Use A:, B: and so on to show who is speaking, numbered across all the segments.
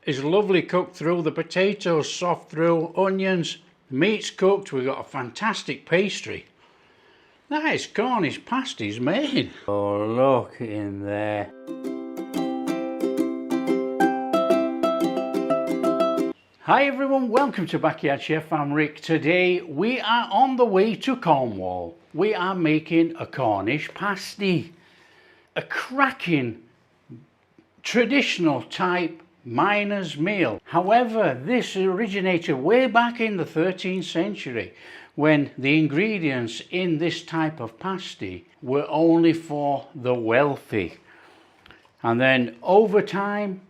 A: is lovely cooked through, the potatoes soft through, onions, the meat's cooked, we've got a fantastic pastry. Nice Cornish pasties made. Oh, look in there. Hi everyone, welcome to Backyard Chef. I'm Rick. Today we are on the way to Cornwall. We are making a Cornish pasty. A cracking traditional type miner's meal. However, this originated way back in the 13th century when the ingredients in this type of pasty were only for the wealthy. And then over time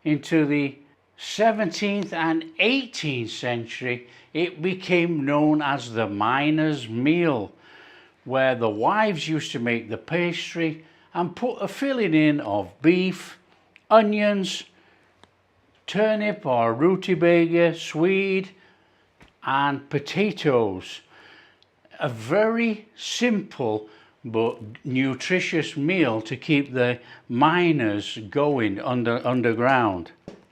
A: into the 17th and 18th century it became known as the miner's meal, where the wives used to make the pastry and put a filling in of beef, onions, turnip or rutabaga, swede and potatoes. A very simple but nutritious meal to keep the miners going underground.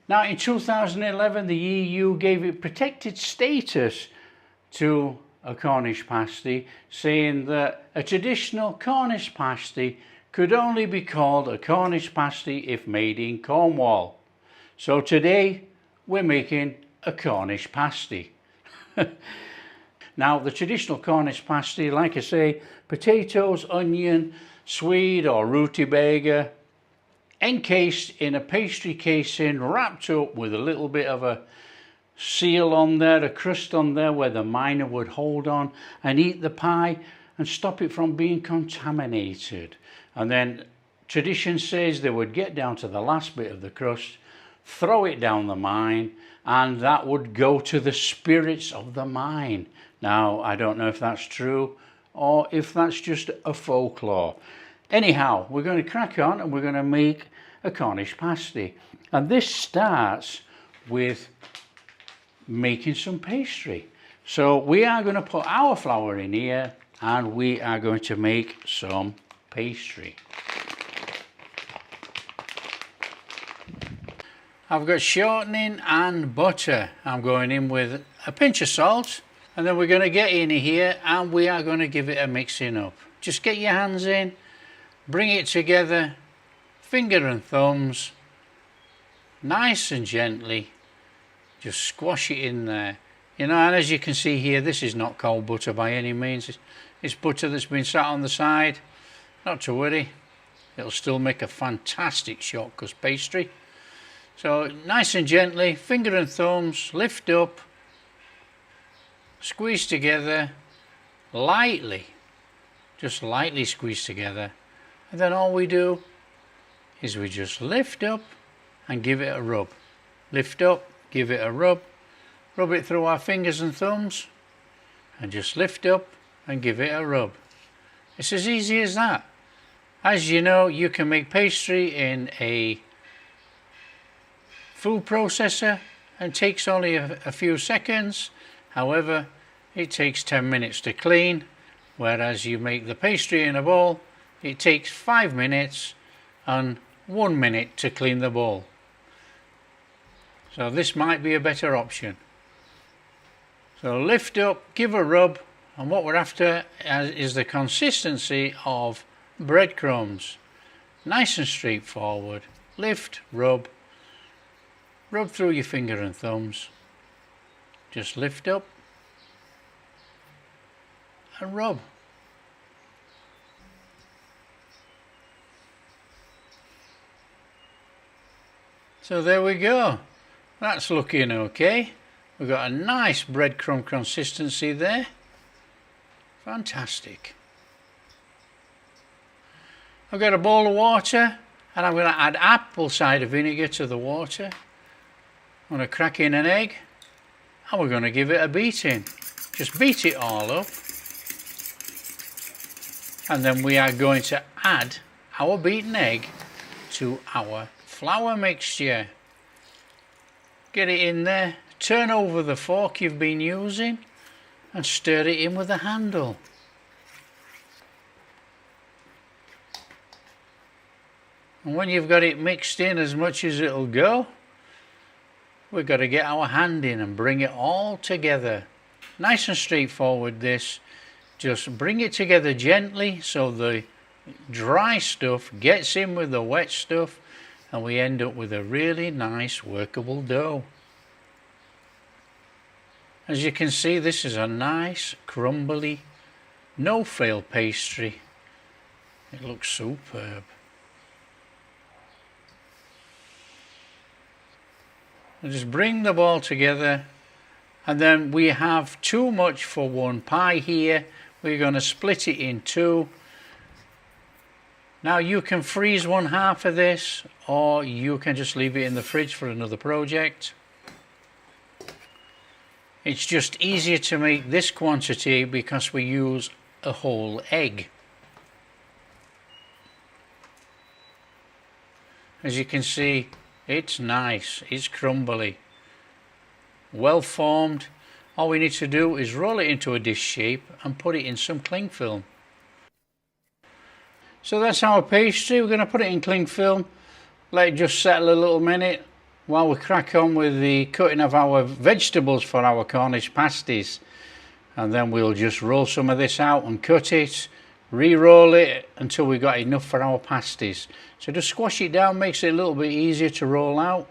A: Now in 2011 the EU gave it protected status to a Cornish pasty, saying that a traditional Cornish pasty could only be called a Cornish pasty if made in Cornwall. So today we're making a Cornish pasty. Now the traditional Cornish pasty, like I say, potatoes, onion, swede or rutabaga, encased in a pastry casing, wrapped up with a little bit of a seal on there, a crust on there where the miner would hold on and eat the pie and stop it from being contaminated. And then tradition says they would get down to the last bit of the crust, throw it down the mine, and that would go to the spirits of the mine. Now I don't know if that's true or if that's just a folklore. Anyhow, we're going to crack on and we're going to make a Cornish pasty. And this starts with making some pastry. So we are going to put our flour in here and we are going to make some pastry. I've got shortening and butter. I'm going in with a pinch of salt, and then we're going to get in here and we are going to give it a mixing up. Just get your hands in, bring it together, finger and thumbs, nice and gently, just squash it in there. You know, and as you can see here, this is not cold butter by any means. It's butter that's been sat on the side. Not to worry, it'll still make a fantastic shortcut pastry. So nice and gently, finger and thumbs, lift up, squeeze together, lightly, just lightly squeeze together. And then all we do is we just lift up and give it a rub. Lift up, give it a rub it through our fingers and thumbs, and just lift up and give it a rub. It's as easy as that. As you know, you can make pastry in a food processor and takes only a few seconds. However, it takes 10 minutes to clean, whereas you make the pastry in a bowl, it takes 5 minutes and 1 minute to clean the bowl. So this might be a better option. So lift up, give a rub, and what we're after is the consistency of breadcrumbs. Nice and straightforward. Lift, rub through your finger and thumbs. Just lift up and rub. So there we go. That's looking okay. We've got a nice breadcrumb consistency there. Fantastic. I've got a bowl of water and I'm going to add apple cider vinegar to the water. I'm going to crack in an egg and we're going to give it a beating. Just beat it all up. And then we are going to add our beaten egg to our flour mixture. Get it in there, turn over the fork you've been using and stir it in with a handle. And when you've got it mixed in as much as it'll go, we've got to get our hand in and bring it all together. Nice and straightforward this. Just bring it together gently so the dry stuff gets in with the wet stuff and we end up with a really nice workable dough. As you can see, this is a nice crumbly no fail pastry. It looks superb. And just bring the ball together, and then we have too much for one pie here. We're going to split it in two. Now you can freeze one half of this, or you can just leave it in the fridge for another project. It's just easier to make this quantity because we use a whole egg. As you can see, it's nice, it's crumbly, well formed. All we need to do is roll it into a dish shape and put it in some cling film. So that's our pastry. We're going to put it in cling film, let it just settle a little minute while we crack on with the cutting of our vegetables for our Cornish pasties. And then we'll just roll some of this out and cut it, re-roll it until we got enough for our pasties. So just squash it down, makes it a little bit easier to roll out.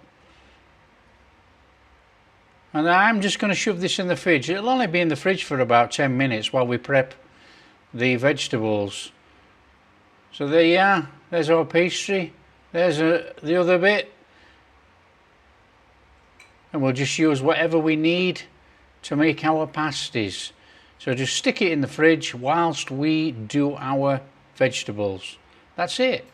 A: And I'm just going to shove this in the fridge. It'll only be in the fridge for about 10 minutes while we prep the vegetables. So there you are, there's our pastry, there's the other bit. And we'll just use whatever we need to make our pasties. So just stick it in the fridge whilst we do our vegetables. That's it.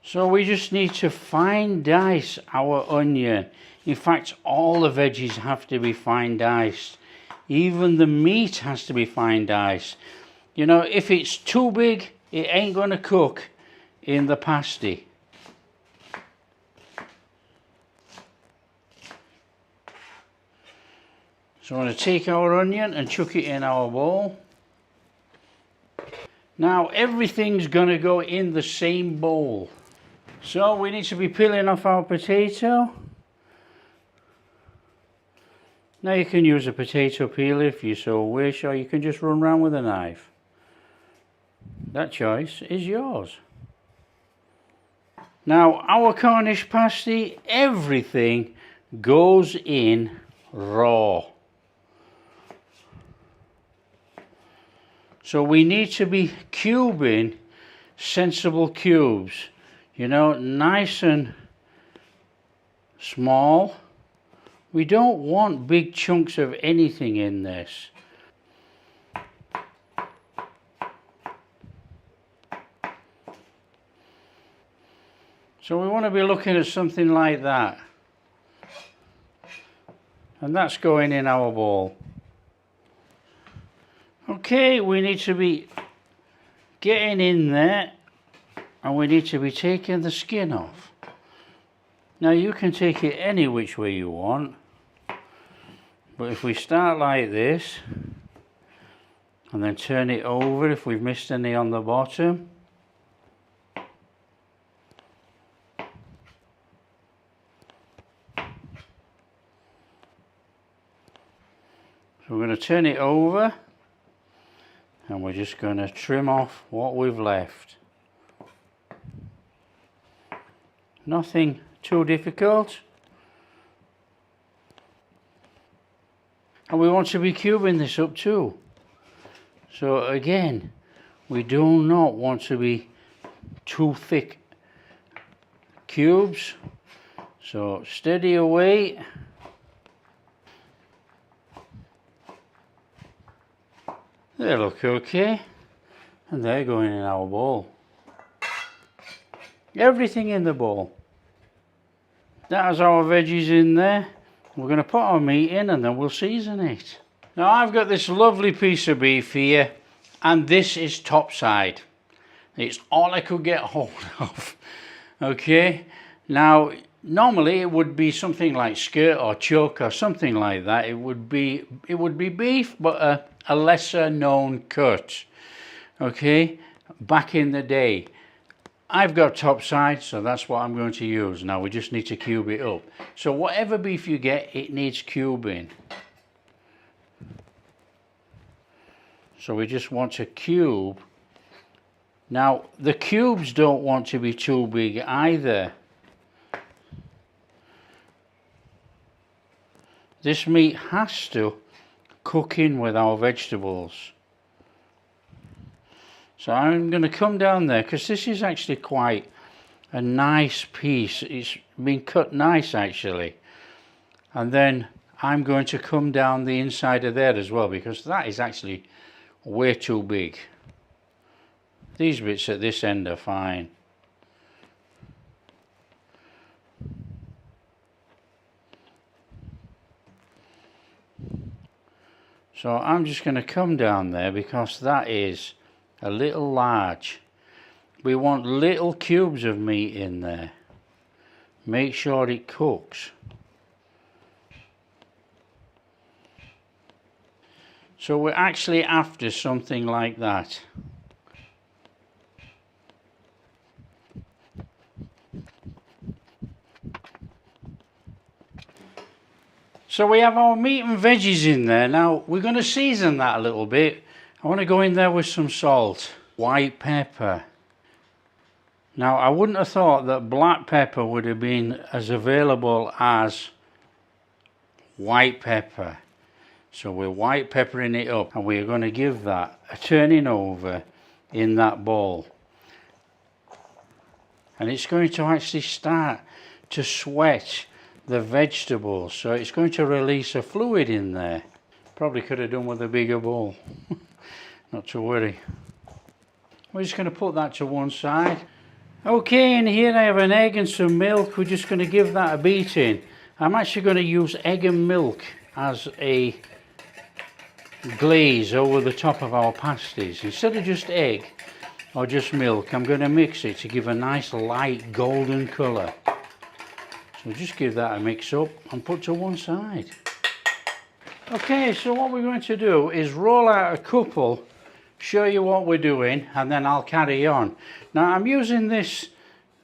A: So we just need to fine dice our onion. In fact, all the veggies have to be fine diced. Even the meat has to be fine diced. You know, if it's too big, it ain't going to cook in the pasty. So I'm going to take our onion and chuck it in our bowl. Now everything's going to go in the same bowl. So we need to be peeling off our potato. Now you can use a potato peeler if you so wish, or you can just run around with a knife. That choice is yours. Now our Cornish pasty, everything goes in raw. So we need to be cubing sensible cubes, you know, nice and small. We don't want big chunks of anything in this. So we want to be looking at something like that. And that's going in our bowl. Okay, we need to be getting in there, and we need to be taking the skin off. Now you can take it any which way you want, but if we start like this and then turn it over if we've missed any on the bottom, so we're going to turn it over and we're just going to trim off what we've left. Nothing too difficult. And we want to be cubing this up too. So again, we do not want to be too thick cubes. So steady away. They look okay, and they're going in our bowl. Everything in the bowl. That has our veggies in there. We're going to put our meat in and then we'll season it. Now I've got this lovely piece of beef here, and this is topside. It's all I could get hold of. Okay, now normally it would be something like skirt or chuck or something like that. It would be beef, but a lesser known cut. Okay, back in the day. I've got top side, so that's what I'm going to use. Now we just need to cube it up. So whatever beef you get, it needs cubing. So we just want to cube. Now the cubes don't want to be too big either. This meat has to cook in with our vegetables. So I'm going to come down there, because this is actually quite a nice piece. It's been cut nice actually. And then I'm going to come down the inside of there as well, because that is actually way too big. These bits at this end are fine. So I'm just going to come down there, because that is a little large. We want little cubes of meat in there. Make sure it cooks. So we're actually after something like that. So we have our meat and veggies in there. Now we're going to season that a little bit. I want to go in there with some salt, white pepper. Now I wouldn't have thought that black pepper would have been as available as white pepper. So we're white peppering it up, and we're going to give that a turning over in that bowl. And it's going to actually start to sweat the vegetables, so it's going to release a fluid in there. Probably could have done with a bigger bowl. Not to worry. We're just going to put that to one side. Okay, and here I have an egg and some milk. We're just going to give that a beating. I'm actually going to use egg and milk as a glaze over the top of our pasties. Instead of just egg or just milk, I'm going to mix it to give a nice light golden colour. So just give that a mix up and put to one side. Okay, so what we're going to do is roll out a couple, show you what we're doing, and then I'll carry on. Now I'm using this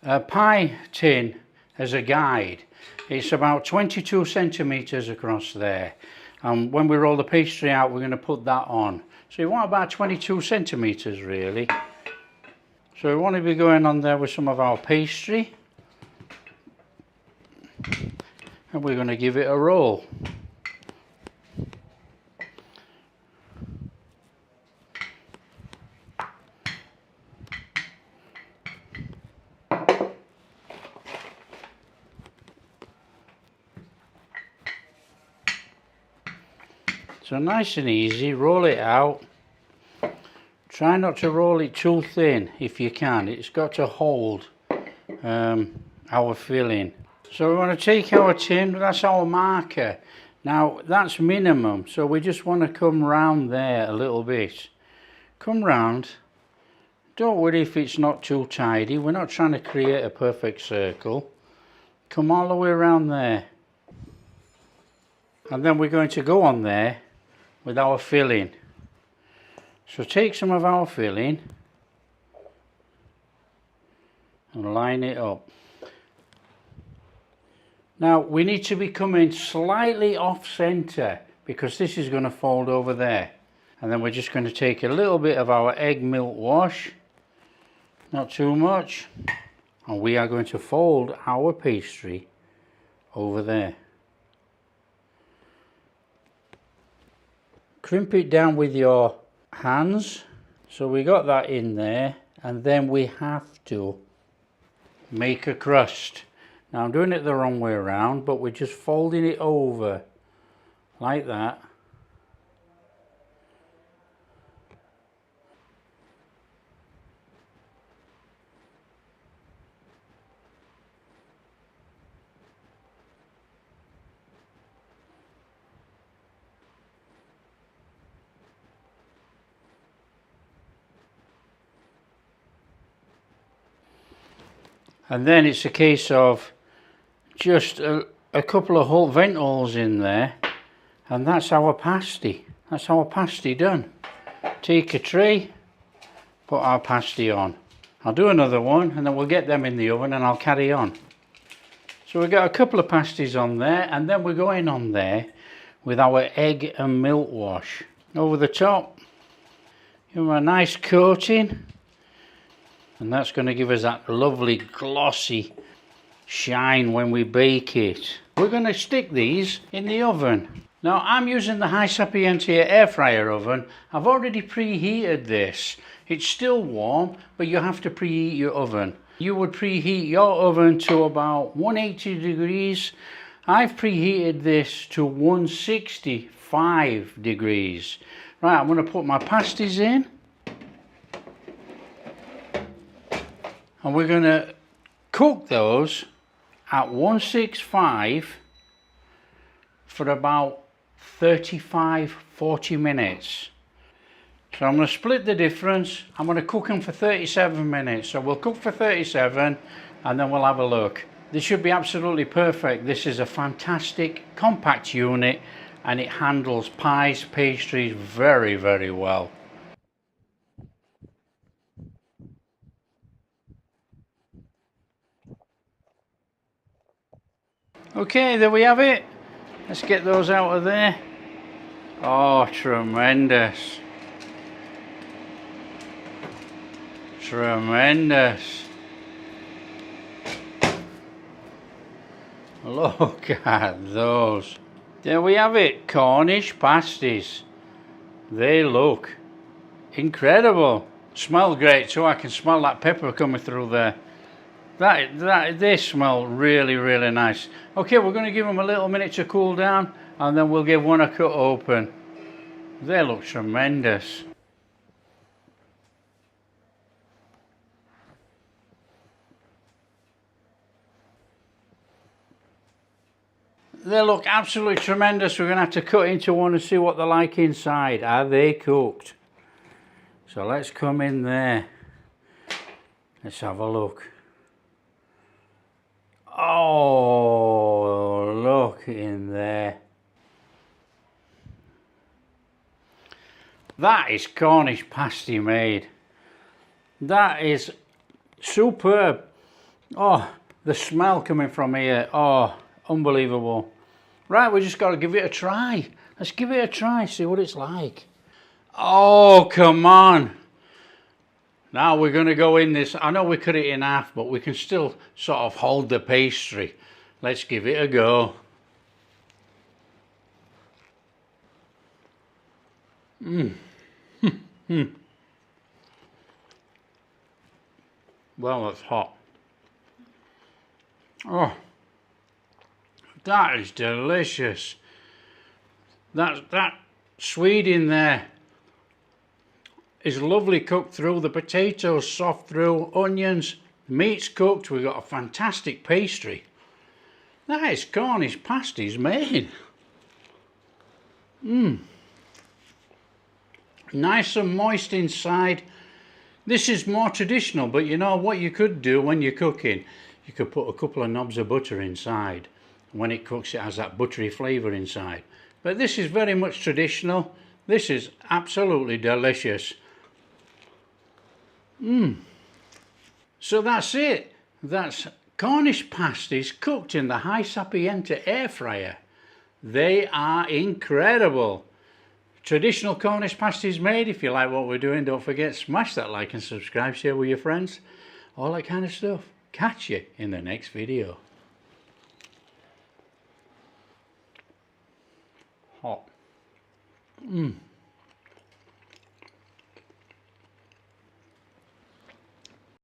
A: pie tin as a guide. It's about 22 centimetres across there. And when we roll the pastry out, we're going to put that on. So you want about 22 centimetres really. So we want to be going on there with some of our pastry. And we're going to give it a roll. So nice and easy, roll it out. Try not to roll it too thin if you can. It's got to hold our filling. So we want to take our tin, that's our marker. Now that's minimum, so we just want to come round there a little bit. Come round. Don't worry if it's not too tidy. We're not trying to create a perfect circle. Come all the way around there. And then we're going to go on there with our filling. So take some of our filling and line it up. Now we need to be coming slightly off centre, because this is going to fold over there. And then we're just going to take a little bit of our egg milk wash, not too much, and we are going to fold our pastry over there. Crimp it down with your hands. So we got that in there, and then we have to make a crust. Now I'm doing it the wrong way around, but we're just folding it over like that. And then it's a case of just a couple of vent holes in there, and that's our pasty. That's our pasty done. Take a tray, put our pasty on, I'll do another one and then we'll get them in the oven and I'll carry on. So we've got a couple of pasties on there, and then we're going on there with our egg and milk wash. Over the top, give them a nice coating, and that's going to give us that lovely glossy shine when we bake it. We're going to stick these in the oven. Now I'm using the HYSapientia air fryer oven. I've already preheated this. It's still warm, but you have to preheat your oven. You would preheat your oven to about 180 degrees. I've preheated this to 165 degrees. Right, I'm going to put my pasties in. And we're going to cook those at 165 for about 35-40 minutes. So I'm going to split the difference. I'm going to cook them for 37 minutes. So we'll cook for 37 and then we'll have a look. This should be absolutely perfect. This is a fantastic compact unit and it handles pies, pastries very, very well. Okay, there we have it. Let's get those out of there. Oh, tremendous. Tremendous. Look at those. There we have it, Cornish pasties. They look incredible. Smell great too. I can smell that pepper coming through there. They smell really, really nice. Okay, we're going to give them a little minute to cool down and then we'll give one a cut open. They look tremendous. They look absolutely tremendous. We're going to have to cut into one and see what they're like inside. Are they cooked? So let's come in there. Let's have a look. Oh, look in there. That is Cornish pasty made. That is superb. Oh, the smell coming from here. Oh, unbelievable. Right, we just got to give it a try. Let's give it a try, see what it's like. Oh, come on. Now we're going to go in this. I know we cut it in half, but we can still sort of hold the pastry. Let's give it a go. Well, that's hot. Oh, that is delicious. That Swede in there is lovely cooked through. The potatoes soft through, onions, meat's cooked. We've got a fantastic pastry. That is Cornish pasties made. Nice and moist inside. This is more traditional, but you know what you could do when you're cooking? You could put a couple of knobs of butter inside. When it cooks, it has that buttery flavour inside. But this is very much traditional. This is absolutely delicious. So that's it. That's Cornish pasties cooked in the HYSapientia air fryer. They are incredible. Traditional Cornish pasties made. If you like what we're doing, don't forget, smash that like and subscribe, share with your friends, all that kind of stuff. Catch you in the next video. Hot.